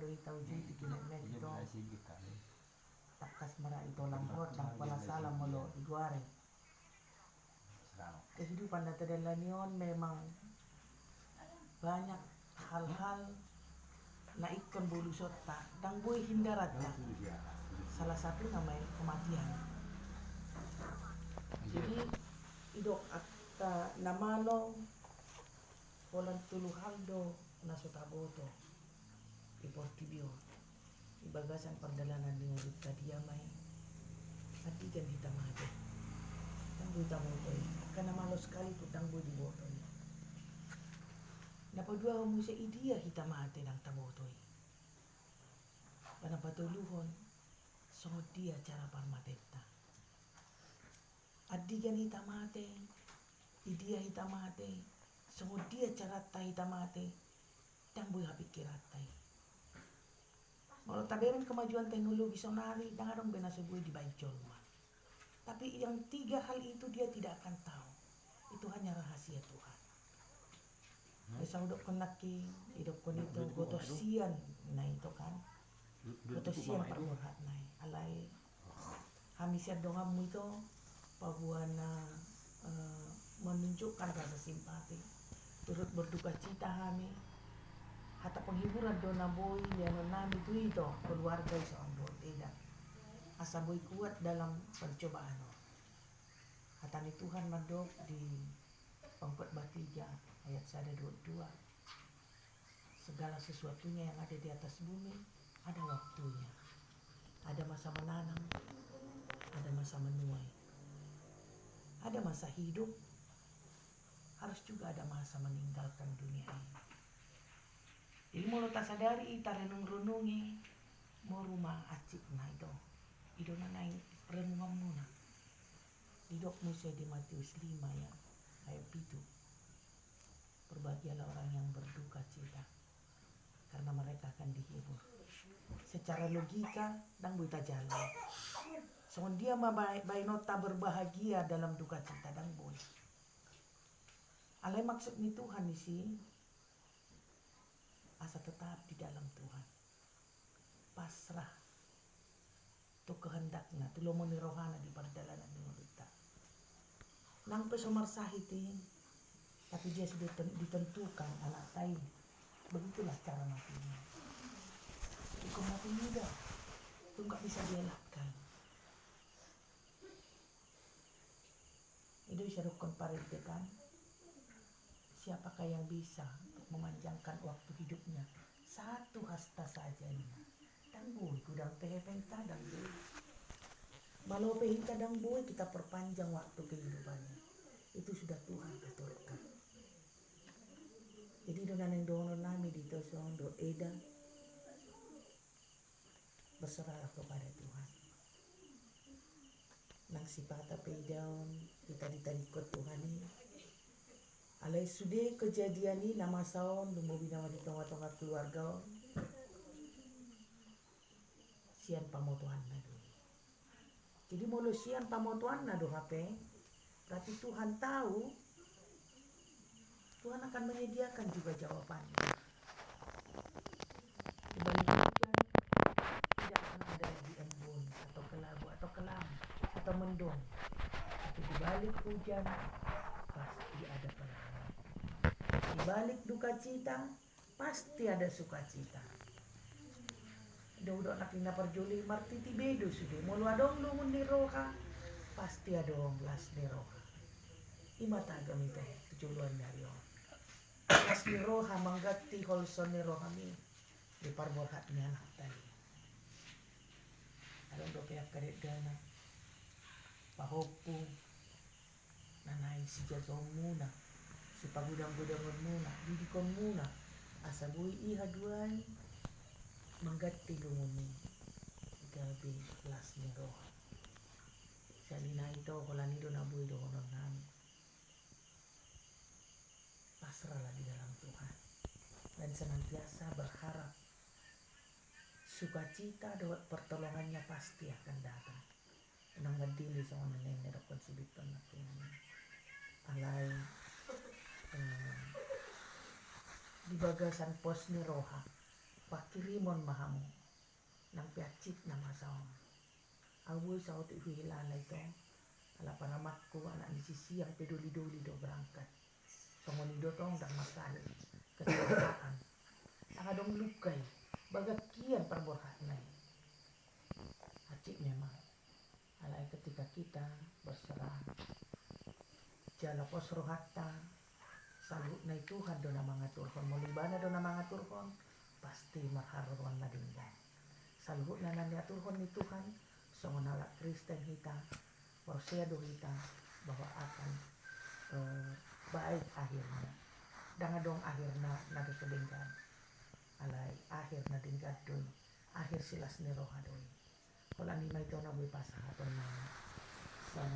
doi tau jiti kinemet ito takas mara ito lampot dan pala salam molo iguare. Kehidupan Natadalanion memang banyak hal-hal na ikon bulusot ta dang boy hindarat ta. Salah satu namanya kematian. Jadi idok akta namalo Polan Tuluhaldo Nasutaboto di Portibio di bagasan perjalanan dengan Rita Diamai Adigan Hitamade Tanggo Hitamoto karena malo sekali itu tanggo di boto napadua mo sa idia Hitamade ng Tamoto panapatuluhon sungod dia cara parmateta Adigan Hitamade idia Hitamade sungod dia cara Hitamade tanggo hapikiratay. Kalau taberan kemajuan teknologi sonari dangarong benasubuhi di Baicholma. Tapi yang 3 hal itu dia tidak akan tahu. Itu hanya rahasia Tuhan. Bisa udok konaki, idok kon itu gotosian na itu kan. Gotosian permurhat na alay. Hamisya dongamu itu pabuana menunjukkan rasa simpati. Turut berduka cita kami. Hatta penghiburan dona boy liano nami itu keluarga isang boteda asa boy kuat dalam percobaan hatta ni Tuhan madok di Pengkhotbah 3 ayat 1-2 segala sesuatunya yang ada di atas bumi ada waktunya, ada masa menanam, ada masa menuai, ada masa hidup, harus juga ada masa meninggalkan dunia ini. Jadi mau tak sadari ita renung-renungi mau rumah acik na itu na naik renungan muna didok musa di Matius 5 ya ayat 7 berbahagialah orang yang berduka cita karena mereka akan dihibur. Secara logika dang buita jalan so dia bainota berbahagia dalam duka cita dang boy alai maksud ni Tuhan ni si asa tetap di dalam Tuhan pasrah tu kehendaknya tu lomoni rohana di perjalanan dengan kita nang pesomar sahiti tapi dia sudah ditentukan anak tai begitulah cara matinya itu mati muda itu nggak bisa dielakkan itu isyarukan parente kan siapakah yang bisa memanjangkan waktu hidupnya 1 hasta saja ini dang boy kudang pehepenta dang boy malau pehita dang boy kita perpanjang waktu kehidupannya itu sudah Tuhan aturkan. Jadi donan yang dono nami di tosong do eda berserahlah kepada Tuhan nang sipata peidaon kita ditarikot Tuhan ini alai sude kejadian ni nama saon lumbo bina di tengah-tengah keluarga sian pamotuan na do. Jadi mulu sian pamotuan na do HP berarti Tuhan tahu Tuhan akan menyediakan juga jawabannya. Di balik hujan tidak akan ada lagi embun atau kelabu atau kelam atau mendung. Tapi di balik hujan pasti ada pelangi. Di balik duka cita pasti ada sukacita. Do nakina perjuli marti tibedo sude mulu adong lumun ni roha pasti adong las ni roha. Imatagam ito tujuluan dari on. Las ni roha manggati holson ni roha mi di parborhat ni anak tadi. Adong do kaya karet dana pahopu nanay si jagong muna si pagudang-gudangon muna didikon muna asabuhi ihaduan manggati lumuni gabi las ni roha salina ito kolanido na buhay do honon namin pasrahlah di dalam Tuhan dan senantiasa berharap sukacita dan pertolongannya pasti akan datang. Nang ngadili sa mga nang nerokon sibiton na alay di bagasan pos ni roha pakirimon mahamu nang piacit na masaon awoy sa oti hilala ito ala panamakku anak ni sisiang peduli-duli do berangkat songonido tong dang makali kecelakaan dong lukai bagat kian perborhat nai acik memang alai ketika kita berserah jala posro hatta salut nai Tuhan dona mangaturkon molibana dona mangaturkon pasti marharuan na dinggan salut na nandiaturkon ni Tuhan songonala Kristen hita Porsea do hita bahwa akan baik akhirnya dangadong akhirna nado sedengkan alai akhir na dinggan doi akhir silas ni roha doi kola ni mai tona bui pasahaton na sang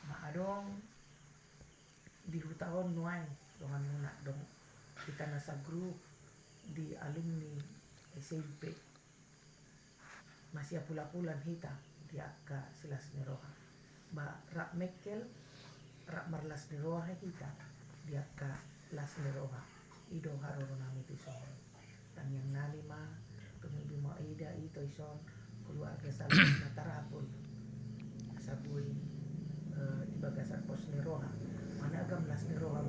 maadong di hutaon nuai dongan muna dong kita nasa grup di alumni SMP masih pula-pulan hita di akka silas ni roha ba rak mekel rak marlas ni roha kita di akka las ni roha ido haroro nami tison tang yang nalima tumibi mo ida ito ison keluarga salam natarapul sabui di bagasan pos ni roha mana agam las ni roha